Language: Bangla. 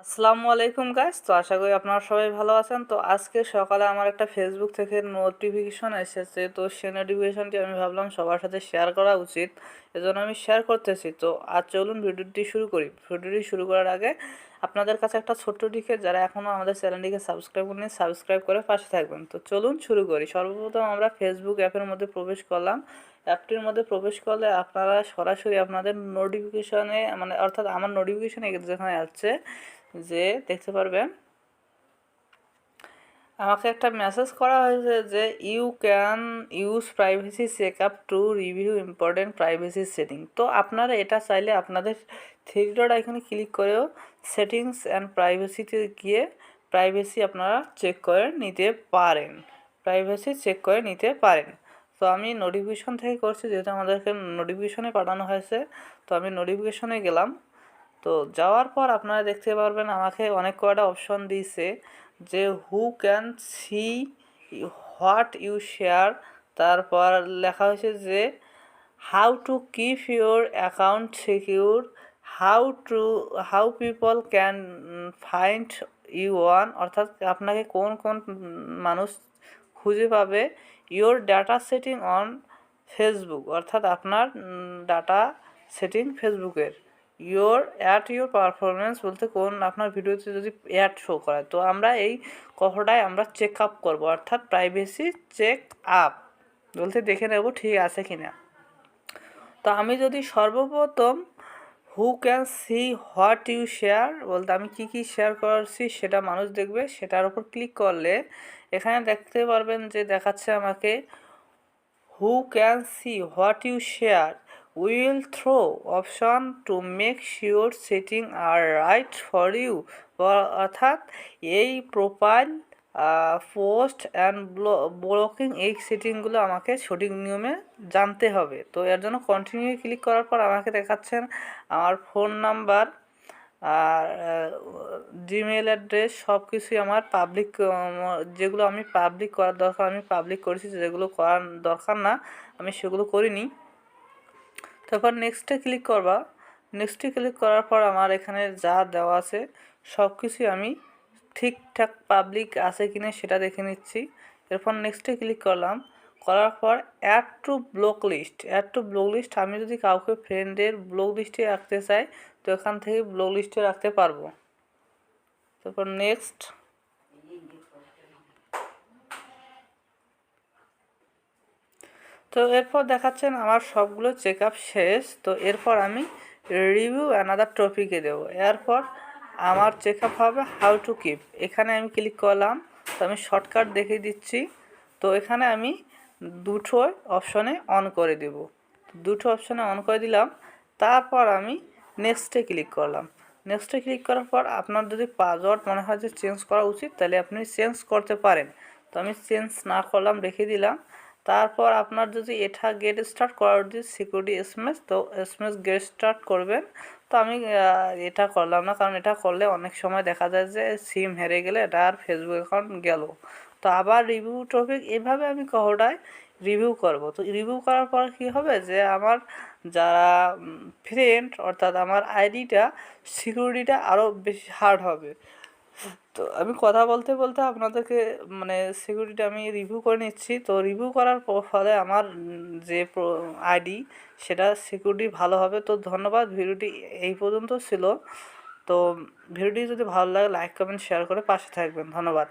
আসসালামু আলাইকুম গাইস। তো আশা করি আপনারা সবাই ভালো আছেন। তো আজকে সকালে আমার একটা ফেসবুক থেকে নোটিফিকেশন এসেছে, তো সেই নোটিফিকেশনটি আমি ভাবলাম সবার সাথে শেয়ার করা উচিত, এজন্য আমি শেয়ার করতেছি। তো আজ চলুন ভিডিওটি শুরু করি। ভিডিওটি শুরু করার আগে আপনাদের কাছে একটা ছোট্ট রিকোয়েস্ট, যারা এখনও আমাদের চ্যানেলটিকে সাবস্ক্রাইব করেনি সাবস্ক্রাইব করে পাশে থাকবেন। তো চলুন শুরু করি। সর্বপ্রথম আমরা ফেসবুক অ্যাপের মধ্যে প্রবেশ করলাম। অ্যাপটির মধ্যে প্রবেশ করলে আপনারা সরাসরি আপনাদের নোটিফিকেশনে অর্থাৎ আমার নোটিফিকেশনে যেখানে আছে যে দেখতে পারবেন আমাকে একটা মেসেজ করা হয়েছে যে you can use privacy checkup to review important privacy setting. তো আপনারা এটা চাইলে আপনাদের থ্রি ডট আইকনে ক্লিক করেও সেটিংস অ্যান্ড প্রাইভেসিতে গিয়ে প্রাইভেসি আপনারা চেক করে নিতে পারেন। তো আমি নোটিফিকেশন থেকে করছি, যেহেতু আমাদেরকে নোটিফিকেশনে পাঠানো হয়েছে। তো আমি নোটিফিকেশনে গেলাম। তো যাওয়ার পর আপনারা দেখতে পারবেন আমাকে অনেক কয়টা অপশন দিয়েছে যে who can see what you share. তারপর লেখা হয়েছে যে how to keep your account secure, how people can find you one, অর্থাৎ আপনাকে কোন কোন মানুষ খুঁজে পাবে। Your data setting on Facebook, অর্থাৎ আপনার ডাটা সেটিং ফেসবুকের। ইউর পারফরমেন্স বলতে কোন আপনার ভিডিওতে যদি অ্যাড শো করায়। তো আমরা এই কথাটাই আমরা চেক আপ করবো, অর্থাৎ প্রাইভেসি চেক আপ বলতে দেখে নেব ঠিক আছে কি না। তো আমি যদি সর্বপ্রথম who can see what you share বলতে আমি কি কি শেয়ার করছি সেটা মানুষ দেখবে, সেটার উপর ক্লিক করলে এখানে দেখতে পারবেন যে দেখাচ্ছে আমাকে who can see what you share will through option to make sure setting are right for you. অর্থাৎ এই প্রোফাইল পোস্ট অ্যান্ড ব্লকিং এই সেটিংগুলো আমাকে সঠিক নিয়মে জানতে হবে। তো এর জন্য কন্টিনিউ ক্লিক করার পর আমাকে দেখাচ্ছেন আমার ফোন নাম্বার আর জিমেল অ্যাড্রেস সব কিছুই আমার পাবলিক, যেগুলো আমি পাবলিক করার দরকার আমি পাবলিক করেছি, যেগুলো করার দরকার না আমি সেগুলো করিনি। তারপর নেক্সটে ক্লিক করবা। নেক্সটে ক্লিক করার পর আমার এখানে যা দেওয়া আছে সব কিছুই আমি ঠিকঠাক পাবলিক আছে কিনা সেটা দেখে নিচ্ছি। এরপর নেক্সটে ক্লিক করলাম। করার পর অ্যাড টু ব্লক লিস্ট আমি যদি কাউকে ফ্রেন্ডের ব্লক লিস্টে রাখতে চাই তো এখান থেকে ব্লক লিস্টে রাখতে পারবো। তারপর নেক্সট। তো এরপর দেখাচ্ছেন আমার সবগুলো চেক আপ শেষ। তো এরপর আমি রিভিউ অ্যানাদার টপিকে দেবো। এরপর আমার চেক আপ হবে হাউ টু কিপ, এখানে আমি ক্লিক করলাম। তো আমি শর্টকাট দেখিয়ে দিচ্ছি। তো এখানে আমি দুটো অপশনে অন করে দেব, দুটো অপশনে অন করে দিলাম। তারপর আমি নেক্সটে ক্লিক করলাম। নেক্সটে ক্লিক করার পর আপনার যদি পাসওয়ার্ড মনে হয় যে চেঞ্জ করা উচিত তাহলে আপনি চেঞ্জ করতে পারেন। তো আমি চেঞ্জ না করলাম, রেখে দিলাম। তারপর আপনার যদি এটা গেট স্টার্ট করার উচিত সিকিউরিটি এসএমএস, তো এসএমএস গেট স্টার্ট করবেন। তো আমি এটা করলাম না, কারণ এটা করলে অনেক সময় দেখা যায় যে সিম হেরে গেলে এটা আর ফেসবুক অ্যাকাউন্ট গেল। তো আবার রিভিউ টপিক এভাবে আমি কহটায় রিভিউ করব। তো রিভিউ করার পর কি হবে যে আমার যারা ফ্রেন্ড অর্থাৎ আমার আইডিটা সিকিউরিটিটা আরও বেশি হার্ড হবে। তো আমি কথা বলতে বলতে আপনাদেরকে সিকিউরিটি আমি রিভিউ করে নিচ্ছি। তো রিভিউ করার ফলে আমার যে আইডি সেটা সিকিউরিটি ভালো হবে। তো ধন্যবাদ, ভিডিওটি এই পর্যন্ত ছিল। তো ভিডিওটি যদি ভালো লাগে লাইক কমেন্ট শেয়ার করে পাশে থাকবেন। ধন্যবাদ।